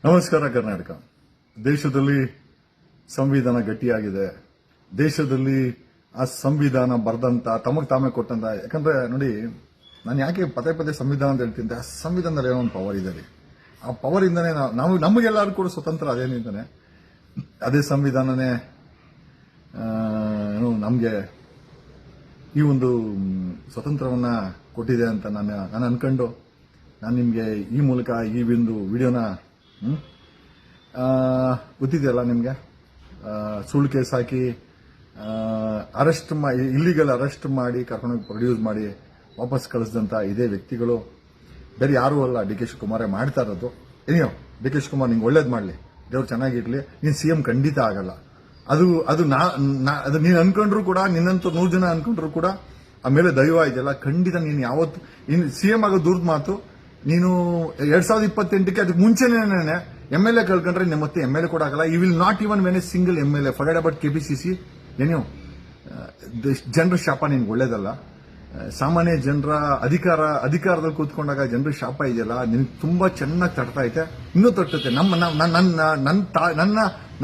ನಮಸ್ಕಾರ ಕರ್ನಾಟಕ. ದೇಶದಲ್ಲಿ ಸಂವಿಧಾನ ಗಟ್ಟಿಯಾಗಿದೆ. ದೇಶದಲ್ಲಿ ಆ ಸಂವಿಧಾನ ಬರೆದಂತ ತಮಗೆ ತಾಮೇ ಕೊಟ್ಟಂತ, ಯಾಕಂದ್ರೆ ನೋಡಿ, ನಾನು ಯಾಕೆ ಪದೇ ಪದೇ ಸಂವಿಧಾನ ಅಂತ ಹೇಳ್ತೀನಿ, ಆ ಸಂವಿಧಾನದಲ್ಲಿ ಏನೋ ಒಂದು ಪವರ್ ಇದೆ ರೀ. ಆ ಪವರ್ ಇಂದನೇ ನಾವು ನಮಗೆಲ್ಲರೂ ಕೂಡ ಸ್ವತಂತ್ರ ಅದೇನಿಂದಾನೆ, ಅದೇ ಸಂವಿಧಾನನೇ ನಮಗೆ ಈ ಒಂದು ಸ್ವತಂತ್ರವನ್ನ ಕೊಟ್ಟಿದೆ ಅಂತ ನಾನು ಅನ್ಕೊಂಡು ನಾನು ನಿಮಗೆ ಈ ಮೂಲಕ ಈ ಒಂದು ವಿಡಿಯೋನ ಗೊತ್ತಿದೆಯಲ್ಲ ನಿಮಗೆ, ಸುಳ್ಳು ಕೇಸ್ ಹಾಕಿ ಇಲ್ಲಿಗಲ್ ಅರೆಸ್ಟ್ ಮಾಡಿ ಕರ್ಕೊಂಡೋಗಿ ಪ್ರೊಡ್ಯೂಸ್ ಮಾಡಿ ವಾಪಸ್ ಕಳಿಸಿದಂತ ಇದೇ ವ್ಯಕ್ತಿಗಳು ಬೇರೆ ಯಾರೂ ಅಲ್ಲ, ಡಿ ಕೆ ಶಿವಕುಮಾರೇ ಮಾಡ್ತಾ ಇರೋದು. ಏನೋ ಡಿ ಕೆ ಶಿವಕುಮಾರ್ ನಿಂಗೆ ಒಳ್ಳೇದು ಮಾಡಲಿ, ದೇವ್ರು ಚೆನ್ನಾಗಿರ್ಲಿ, ನೀನು ಸಿಎಂ ಖಂಡಿತ ಆಗಲ್ಲ. ಅದು ನೀನು ಅನ್ಕೊಂಡ್ರು ಕೂಡ, ನಿನ್ನಂತೂ 100 ಜನ ಅನ್ಕೊಂಡ್ರು ಕೂಡ ಆಮೇಲೆ ದೈವ ಇದೆಯಲ್ಲ, ಖಂಡಿತ ನೀನು ಯಾವತ್ತು ಸಿಎಂ ಆಗೋ ದೂರದ ಮಾತು. ನೀನು 2028ಕ್ಕೆ ಅದಕ್ಕೆ ಮುಂಚೆನೇ MLA ಕಳ್ಕೊಂಡ್ರೆ ಮತ್ತೆ MLA ಕೂಡ ಆಗಲ್ಲ. You will not even win a single MLA. Forget about KPCC. ಏನೋ ಜನರ ಶಾಪ ನಿನ್ಗೆ ಒಳ್ಳೇದಲ್ಲ. ಸಾಮಾನ್ಯ ಜನರ ಅಧಿಕಾರದಲ್ಲಿ ಕೂತ್ಕೊಂಡಾಗ ಜನರ ಶಾಪ ಇದೆಯಲ್ಲ, ನಿನ್ಗೆ ತುಂಬಾ ಚೆನ್ನಾಗಿ ತಟ್ತಾ ಐತೆ, ಇನ್ನೂ ತಟ್ಟುತ್ತೆ.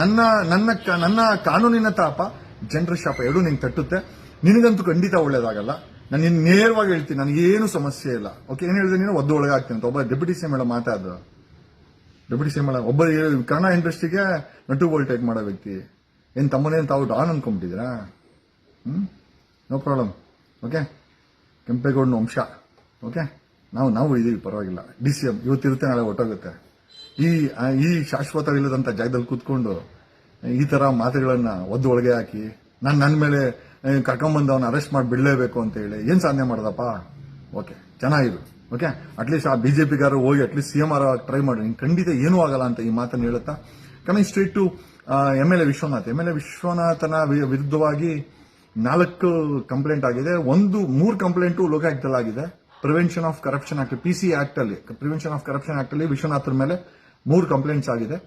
ನನ್ನ ಕಾನೂನಿನ ತಾಪ, ಜನರ ಶಾಪ ಎರಡೂ ನಿಂಗೆ ತಟ್ಟುತ್ತೆ. ನಿನಗಂತೂ ಖಂಡಿತ ಒಳ್ಳೇದಾಗಲ್ಲ. ನಾನು ನಿನ್ನ ನೇರವಾಗಿ ಹೇಳ್ತೀನಿ, ನನಗೇನು ಸಮಸ್ಯೆ ಇಲ್ಲ. ಓಕೆ, ಏನ್ ಹೇಳಿದೆ ನೀನು? ಒದ್ದು ಒಳಗಾಗ್ತೀನಿ ಅಂತ ಒಬ್ಬ ಡೆಪ್ಯೂಟಿ ಸಿಎಂ ಹೇಳೋ ಮಾತಾದ್ರು. ಡೆಪ್ಯೂಟಿ ಸಿಎಂ ಒಬ್ಬ ಕನ್ನಡ ಇಂಡಸ್ಟ್ರಿಗೆ ನಟು ವೋಲ್ಟೇಜ್ ಮಾಡೋ ವ್ಯಕ್ತಿ. ಏನ್ ತಮ್ಮನೇನು ತಾವು ಡಾನ್ ಅನ್ಕೊಂಡ್ಬಿಟ್ಟಿದ್ದೀರಾ? No problem. ಓಕೆ, ಕೆಂಪೇಗೌಡನ ವಂಶ. ಓಕೆ, ನಾವು ಇದೀವಿ, ಪರವಾಗಿಲ್ಲ. DCM ಇವತ್ತಿರುತ್ತೆ, ನಾಳೆ ಹೊಟ್ಟೋಗುತ್ತೆ. ಈ ಶಾಶ್ವತವಿಲ್ಲದಂತ ಜಾಗದಲ್ಲಿ ಕೂತ್ಕೊಂಡು ಈ ತರ ಮಾತುಗಳನ್ನ ಒದ್ದು ಒಳಗೆ ಹಾಕಿ ನನ್ನ ಮೇಲೆ ಕರ್ಕೊಂಡ್ಬಂದು ಅವನ್ನ ಅರೆಸ್ಟ್ ಮಾಡಿ ಬಿಡಲೇಬೇಕು ಅಂತ ಹೇಳಿ ಏನ್ ಸಾಧನೆ ಮಾಡ್ದಪ್ಪ? ಓಕೆ, ಚೆನ್ನಾಗಿರು. ಓಕೆ, ಅಟ್ಲೀಸ್ಟ್ ಆ ಬಿಜೆಪಿಗಾರು ಹೋಗಿ ಅಟ್ಲೀಸ್ಟ್ CM ಟ್ರೈ ಮಾಡಿ. ನಿಂಗೆ ಖಂಡಿತ ಏನೂ ಆಗಲ್ಲ ಅಂತ ಈ ಮಾತನ್ನು ಹೇಳುತ್ತಾ, ಕಮಿಂಗ್ ಸ್ಟ್ರೇಟ್ ಟು MLA ವಿಶ್ವನಾಥನ ವಿರುದ್ಧವಾಗಿ 4 ಕಂಪ್ಲೇಂಟ್ ಆಗಿದೆ. 3 ಕಂಪ್ಲೇಂಟು ಲೋಕಾಯುಕ್ತದಲ್ಲಿ ಆಗಿದೆ. Prevention of corruption act, PC act ಅಲ್ಲಿ, ಪ್ರಿವೆನ್ಷನ್ ಆಫ್ ಕರಪ್ಷನ್ ಆಕ್ಟ್ ಅಲ್ಲಿ ವಿಶ್ವನಾಥನ ಮೇಲೆ 3 ಕಂಪ್ಲೇಂಟ್ಸ್ ಆಗಿದೆ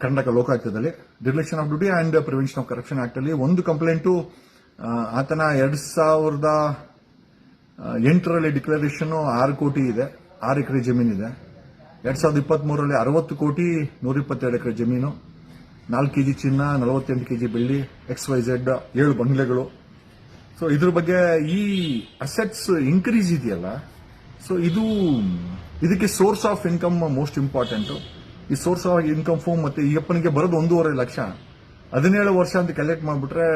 Karnataka ಲೋಕಾಯುಕ್ತದಲ್ಲಿ. Direction of duty and prevention of corruption act ಅಲ್ಲಿ 1 ಕಂಪ್ಲೇಂಟು ಆತನ 2008ರಲ್ಲಿ ಡಿಕ್ಲರೇಷನ್ 6 ಕೋಟಿ ಇದೆ, 6 ಎಕರೆ ಜಮೀನಿದೆ. 2023ರಲ್ಲಿ 60 ಕೋಟಿ 127 ಎಕರೆ ಜಮೀನು, 4 ಕೆಜಿ ಚಿನ್ನ, 48 ಕೆಜಿ ಬೆಳ್ಳಿ, XYZ 7 ಬಂಗ್ಲೆಗಳು. ಸೊ ಇದ್ರ ಬಗ್ಗೆ ಈ ಅಸೆಟ್ಸ್ ಇನ್ಕ್ರೀಸ್ ಇದೆಯಲ್ಲ, ಸೊ ಇದಕ್ಕೆ source of income most important. ಈ ಸೋರ್ಸ್ ಆಫ್ ಇನ್ಕಮ್ ಫಾರ್ಮ್ ಮತ್ತೆ ಈ ಅಪ್ಪನಿಗೆ ಬರೋದು 1.5 ಲಕ್ಷ. 17 ವರ್ಷ ಅಂತ ಕಲೆಕ್ಟ್ ಮಾಡ್ಬಿಟ್ರೆ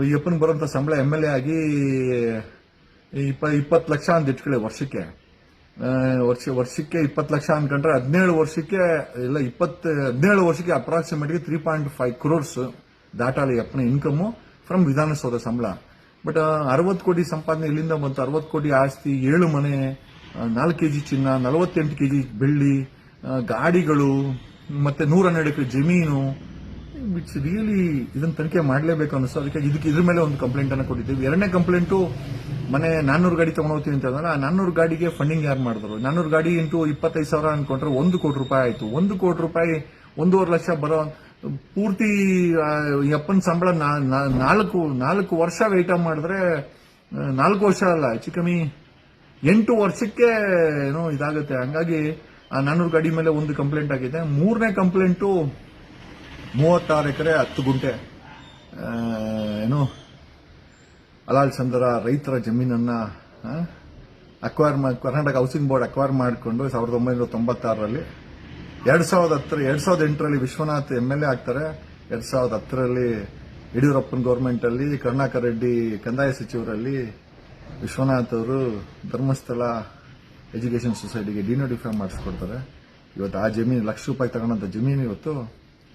ಈ ಅಪ್ಪನಿಗೆ ಬರೋಂತ ಸಂಬಳ MLA ಆಗಿ 20 ಲಕ್ಷ ಅಂತ ಇಟ್ಕೊಳ್ಳಿ ವರ್ಷಕ್ಕೆ. ವರ್ಷಕ್ಕೆ 20 ಲಕ್ಷ ಅನ್ಕೊಂಡ್ರೆ 17 ವರ್ಷಕ್ಕೆ ಇಲ್ಲ 17 ವರ್ಷಕ್ಕೆ ಅಪ್ರಾಕ್ಸಿಮೇಟ್ಲಿ 3.5 crores ದಾಟಾಲಿ ಅಪ್ಪನ ಇನ್ಕಮ್ ಫ್ರಮ್ ವಿಧಾನಸೌಧ ಸಂಬಳ. ಬಟ್ 60 ಕೋಟಿ ಸಂಪಾದನೆ ಇಲ್ಲಿಂದ ಬಂತು. 60 ಕೋಟಿ ಆಸ್ತಿ, 7 ಮನೆ, 4 ಕೆಜಿ ಚಿನ್ನ, 48 ಕೆಜಿ ಬೆಳ್ಳಿ, ಗಾಡಿಗಳು, ಮತ್ತೆ 112 ಎಕರೆ ಜಮೀನು. ಇಟ್ಸ್ ರಿಯಲಿ ಇದನ್ನ ತನಿಖೆ ಮಾಡಲೇಬೇಕು ಅನಿಸ್ತು. ಅದಕ್ಕೆ ಇದ್ರ ಮೇಲೆ ಒಂದು ಕಂಪ್ಲೇಂಟ್ ಅನ್ನು ಕೊಟ್ಟಿದ್ದೀವಿ. 2ನೇ ಕಂಪ್ಲೇಂಟು ಮನೆ 400 ಗಾಡಿ ತಗೊಂಡೋಗ್ತೀನಿ ಅಂತ ಹೇಳಿದ್ರೆ, ಆ 400 ಗಾಡಿಗೆ ಫಂಡಿಂಗ್ ಯಾರು ಮಾಡಿದ್ರು? 400 ಗಾಡಿ ಇಂಟು 25,000 ಅನ್ಕೊಂಡ್ರೆ 1 ಕೋಟಿ ರೂಪಾಯಿ ಆಯ್ತು. 1 ಕೋಟಿ ರೂಪಾಯಿ 1.5 ಲಕ್ಷ ಬರೋ ಪೂರ್ತಿ ಅಪ್ಪನ ಸಂಬಳ 4 ವರ್ಷ ವೆಯ್ಟ್ ಮಾಡಿದ್ರೆ 4 ವರ್ಷ ಅಲ್ಲ, ಹೆಚ್ಚು ಕಮ್ಮಿ 8 ವರ್ಷಕ್ಕೆ ಏನೋ ಇದಾಗುತ್ತೆ. ಹಂಗಾಗಿ ಆ 400 ಗಾಡಿ ಮೇಲೆ 1 ಕಂಪ್ಲೇಂಟ್ ಆಗಿದೆ. 3ನೇ ಕಂಪ್ಲೇಂಟು 36 ಎಕರೆ 10 ಗುಂಟೆ ಏನು ಅಲಾಲ್ ಚಂದ್ರ ರೈತರ ಜಮೀನನ್ನ ಕರ್ನಾಟಕ ಹೌಸಿಂಗ್ ಬೋರ್ಡ್ ಅಕ್ವೈರ್ ಮಾಡಿಕೊಂಡು 1996ರಲ್ಲಿ 2008ರಲ್ಲಿ ವಿಶ್ವನಾಥ್ MLA ಆಗ್ತಾರೆ. 2010ರಲ್ಲಿ ಯಡಿಯೂರಪ್ಪನ ಗೌರ್ಮೆಂಟ್ ಅಲ್ಲಿ ಕರುಣಾಕರ್ ರೆಡ್ಡಿ ಕಂದಾಯ ಸಚಿವರಲ್ಲಿ ವಿಶ್ವನಾಥ್ ಅವರು ಧರ್ಮಸ್ಥಳ ಎಜುಕೇಶನ್ ಸೊಸೈಟಿಗೆ ಡಿನೋಟಿಫೈ ಮಾಡಿಸ್ಕೊಡ್ತಾರೆ. ಇವತ್ತು ಆ ಜಮೀನು ₹1 ಲಕ್ಷ ತಗೊಂಡಂತ ಜಮೀನು ಇವತ್ತು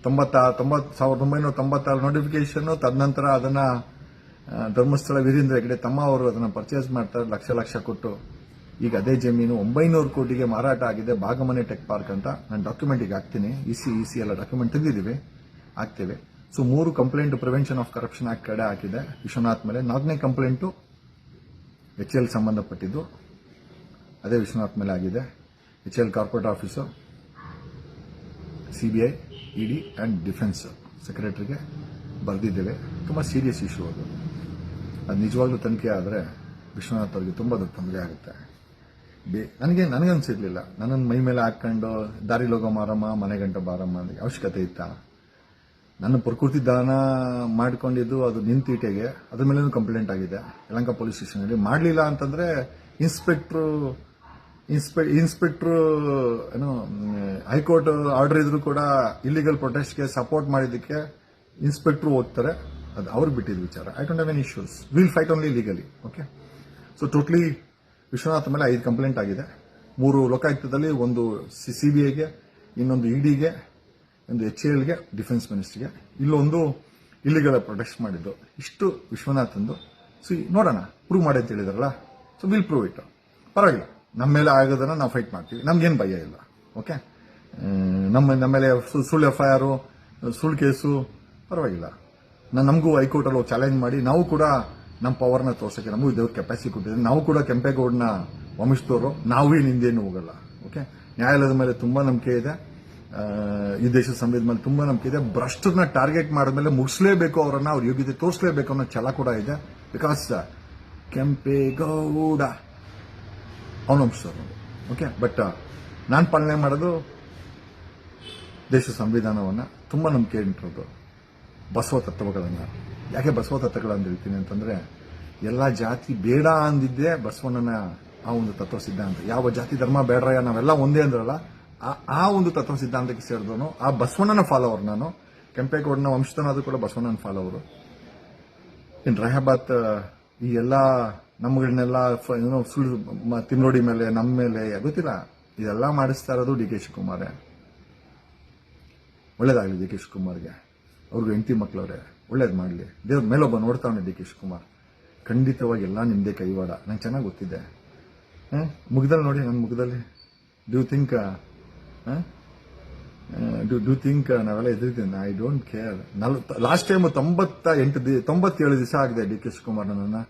1996 ನೋಟಿಫಿಕೇಶನ್. ತದನಂತರ ಅದನ್ನ ಧರ್ಮಸ್ಥಳ ವೀರೇಂದ್ರ ಹೆಗಡೆ ತಮ್ಮ ಅವರು ಅದನ್ನ ಪರ್ಚೇಸ್ ಮಾಡ್ತಾರೆ ಲಕ್ಷ ಕೊಟ್ಟು. ಈಗ ಅದೇ ಜಮೀನು 900 ಕೋಟಿಗೆ ಮಾರಾಟ ಆಗಿದೆ. ಭಾಗಮನೆ ಟೆಕ್ ಪಾರ್ಕ್ ಅಂತ. ನಾನು ಡಾಕ್ಯುಮೆಂಟ್ ಈಗ ಹಾಕ್ತೀನಿ, EC ಎಲ್ಲ ಡಾಕ್ಯುಮೆಂಟ್ ತೆಗೆದಿದ್ದೀವಿ, ಹಾಕ್ತೇವೆ. So 3 complaint prevention of corruption act ಕಡೆ ಹಾಕಿದೆ ವಿಶ್ವನಾಥ್ ಮೇಲೆ. 4ನೇ ಕಂಪ್ಲೇಂಟು HL ಸಂಬಂಧಪಟ್ಟಿದ್ದು, ಅದೇ ವಿಶ್ವನಾಥ್ ಮೇಲೆ ಆಗಿದೆ. HL corporate office, CBI, ED and defence ಸೆಕ್ರೆಟರಿಗೆ ಬರೆದಿದ್ದೇವೆ. ತುಂಬಾ ಸೀರಿಯಸ್ ಇಶ್ಯೂ ಅದು ನಿಜವಾಗ್ಲೂ ತನಿಖೆ ಆದರೆ ವಿಶ್ವನಾಥ್ ಅವರಿಗೆ ತುಂಬಾ ದೊಡ್ಡ ತೊಂದರೆ ಆಗುತ್ತೆ. ನನಗನ್ಸಿರ್ಲಿಲ್ಲ ನನ್ನನ್ನು ಮೈ ಮೇಲೆ ಹಾಕೊಂಡು ದಾರಿಲಿ ಹೋಗೋ ಮಾರಮ್ಮ ಮನೆ ಗಂಟ ಬಾರಮ್ಮ ಅಂತ ಅವಶ್ಯಕತೆ ಇತ್ತಾ. ನನ್ನ ಪ್ರಕೃತಿ ದಾನ ಮಾಡ್ಕೊಂಡಿದ್ದು ಅದು ನಿಂತೀಟೆಗೆ, ಅದ್ರ ಮೇಲೇನು ಕಂಪ್ಲೇಂಟ್ ಆಗಿದೆ ಯಲಹಂಕ ಪೊಲೀಸ್ ಸ್ಟೇಷನಲ್ಲಿ. ಮಾಡಲಿಲ್ಲ ಅಂತಂದ್ರೆ ಇನ್ಸ್ಪೆಕ್ಟ್ರು ಏನು ಹೈಕೋರ್ಟ್ ಆರ್ಡರ್ ಇದ್ರು ಕೂಡ ಇಲ್ಲಿಗಲ್ ಪ್ರೊಟೆಸ್ಟ್ಗೆ ಸಪೋರ್ಟ್ ಮಾಡಿದ್ದಕ್ಕೆ ಇನ್ಸ್ಪೆಕ್ಟ್ರು ಹೋಗ್ತಾರೆ. ಅದು ಅವ್ರಿಗೆ ಬಿಟ್ಟಿದ್ದು ವಿಚಾರ. I don't have any issues. Will fight only legally. Okay. So totally Vishwanath ಮೇಲೆ 5 ಕಂಪ್ಲೇಂಟ್ ಆಗಿದೆ. 3 ಲೋಕಾಯುಕ್ತದಲ್ಲಿ, ಒಂದು CBIಗೆ, ಇನ್ನೊಂದು EDಗೆ, ಒಂದು HALಗೆ, ಡಿಫೆನ್ಸ್ ಮಿನಿಸ್ಟ್ರಿಗೆ, ಇಲ್ಲೊಂದು ಇಲ್ಲಿಗಲ್ ಪ್ರೊಟೆಸ್ಟ್ ಮಾಡಿದ್ದು. ಇಷ್ಟು ವಿಶ್ವನಾಥಂದು. ನೋಡೋಣ, ಪ್ರೂವ್ ಮಾಡಿ ಅಂತ ಹೇಳಿದಾರಲ್ಲ. So will prove it. ಪರವಾಗಿಲ್ಲ, ನಮ್ಮ ಮೇಲೆ ಆಗೋದನ್ನ ನಾವು ಫೈಟ್ ಮಾಡ್ತೀವಿ. ನಮ್ಗೇನು ಭಯ ಇಲ್ಲ. ಓಕೆ. ನಮ್ಮ ಮೇಲೆ ಸುಳ್ಳು FIR, ಸುಳ್ಳು ಕೇಸು ಪರವಾಗಿಲ್ಲ. ನಮಗೂ ಹೈಕೋರ್ಟಲ್ಲಿ ಚಾಲೆಂಜ್ ಮಾಡಿ ನಾವು ಕೂಡ ನಮ್ಮ ಪವರ್ನ ತೋರ್ಸಕ್ಕೆ ನಮಗೂ ದೇವ್ರ ಕೆಪಾಸಿಟಿ ಕೊಟ್ಟಿದ್ದಾರೆ. ನಾವು ಕೂಡ ಕೆಂಪೇಗೌಡನ ವಂಶದವರು, ನಾವೇನು ಹಿಂದೇನು ಹೋಗಲ್ಲ. ಓಕೆ. ನ್ಯಾಯಾಲಯದ ಮೇಲೆ ತುಂಬಾ ನಂಬಿಕೆ ಇದೆ. ಈ ದೇಶದ ಸಂವಿಧಾನದ ಮೇಲೆ ತುಂಬಾ ನಂಬಿಕೆ ಇದೆ. ಭ್ರಷ್ಟರನ್ನ ಟಾರ್ಗೆಟ್ ಮಾಡಿದ್ಮೇಲೆ ಮುಗಿಸ್ಲೇಬೇಕು, ಅವರನ್ನ ಅವ್ರ ಯೋಗ್ಯತೆ ತೋರಿಸಲೇಬೇಕು ಅನ್ನೋ ಛಲ ಕೂಡ ಇದೆ. ಬಿಕಾಸ್ ಕೆಂಪೇಗೌಡ ಅವನ ವಂಶದವರು. ಓಕೆ. ಬಟ್ ನಾನು ಪಾಲನೆ ಮಾಡೋದು ದೇಶದ ಸಂವಿಧಾನವನ್ನ, ತುಂಬಾ ನಂಬಿಕೆ ಇಟ್ಟಿರೋದು ಬಸವ ತತ್ವಗಳನ್ನ. ಯಾಕೆ ಬಸವ ತತ್ವಗಳಂತ ಹೇಳ್ತೀನಿ ಅಂತಂದ್ರೆ, ಎಲ್ಲಾ ಜಾತಿ ಬೇಡ ಅಂದಿದ್ದೆ ಬಸವಣ್ಣನ ಆ ಒಂದು ತತ್ವ ಸಿದ್ಧಾಂತ. ಯಾವ ಜಾತಿ ಧರ್ಮ ಬೇಡ್ರಯ್ಯ, ನಾವೆಲ್ಲ ಒಂದೇ ಅಂದ್ರಲ್ಲ, ಆ ಒಂದು ತತ್ವ ಸಿದ್ಧಾಂತಕ್ಕೆ ಸೇರಿದವನು, ಆ ಬಸವಣ್ಣನ ಫಾಲೋವರ್ ನಾನು. ಕೆಂಪೇಗೌಡನ ವಂಶದನಾದ್ರೂ ಕೂಡ ಬಸವಣ್ಣನ ಫಾಲೋವರು. ಇನ್ ರಹಬಾತ್ ಈ ಎಲ್ಲಾ ನಮ್ಮಗಳನ್ನೆಲ್ಲ ಸುಳ್ಳು ತಿನ್ನೋಡಿ ಮೇಲೆ, ನಮ್ಮ ಮೇಲೆ ಗೊತ್ತಿಲ್ಲ, ಇದೆಲ್ಲ ಮಾಡಿಸ್ತಾ ಇರೋದು DK ಶಿವಕುಮಾರೇ. ಒಳ್ಳೇದಾಗ್ಲಿ DK ಶಿವಕುಮಾರ್ಗೆ, ಅವ್ರಿಗೂ ಹೆಂಡತಿ ಮಕ್ಕಳವ್ರೆ, ಒಳ್ಳೇದು ಮಾಡಲಿ. ದೇವ್ರ ಮೇಲೊಬ್ಬ ನೋಡ್ತಾವನೆ DK ಶಿವಕುಮಾರ್. ಖಂಡಿತವಾಗಿ ಎಲ್ಲ ನಿಮ್ದೇ ಕೈವಾಡ, ನಂಗೆ ಚೆನ್ನಾಗಿ ಗೊತ್ತಿದೆ. ಮುಖದಲ್ಲಿ ನೋಡಿ, ನನ್ನ ಮುಖದಲ್ಲಿ ಡ್ಯೂ ಥಿಂಕ್ ನಾವೆಲ್ಲ ಎದುರಿದ್ದೀನಿ. I don't care. Last time 97 ದಿವಸ ಆಗಿದೆ DK ಶಿವಕುಮಾರ್ ನನ್ನನ್ನ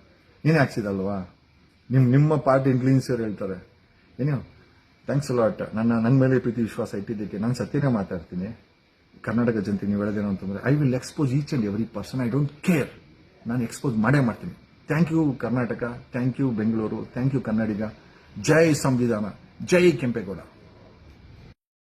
ನೀನೇ ಹಾಕ್ಸಿದಲ್ವಾ. ನಿಮ್ಮ ಪಾರ್ಟಿ ಇಂಟೆಲಿಜೆನ್ಸಿಯರ್ ಹೇಳ್ತಾರೆ. ಏನೋ ಥ್ಯಾಂಕ್ಸ್ ಲಾಟ್. ನನ್ನ ಮೇಲೆ ಪ್ರೀತಿ ವಿಶ್ವಾಸ ಇಟ್ಟಿದ್ದಕ್ಕೆ ನಾನು ಸತ್ಯನೇ ಮಾತಾಡ್ತೀನಿ. ಕರ್ನಾಟಕ ಜನತೆ ನೀವು ಹೇಳೋದೇನು ಅಂತಂದ್ರೆ, I will expose each and every person. I don't care. ನಾನು ಎಕ್ಸ್ಪೋಸ್ ಮಾಡೇ ಮಾಡ್ತೀನಿ. Thank you Karnataka, thank you Bengaluru, thank you ಕನ್ನಡಿಗ. ಜೈ ಸಂವಿಧಾನ, ಜೈ ಕೆಂಪೇಗೌಡ.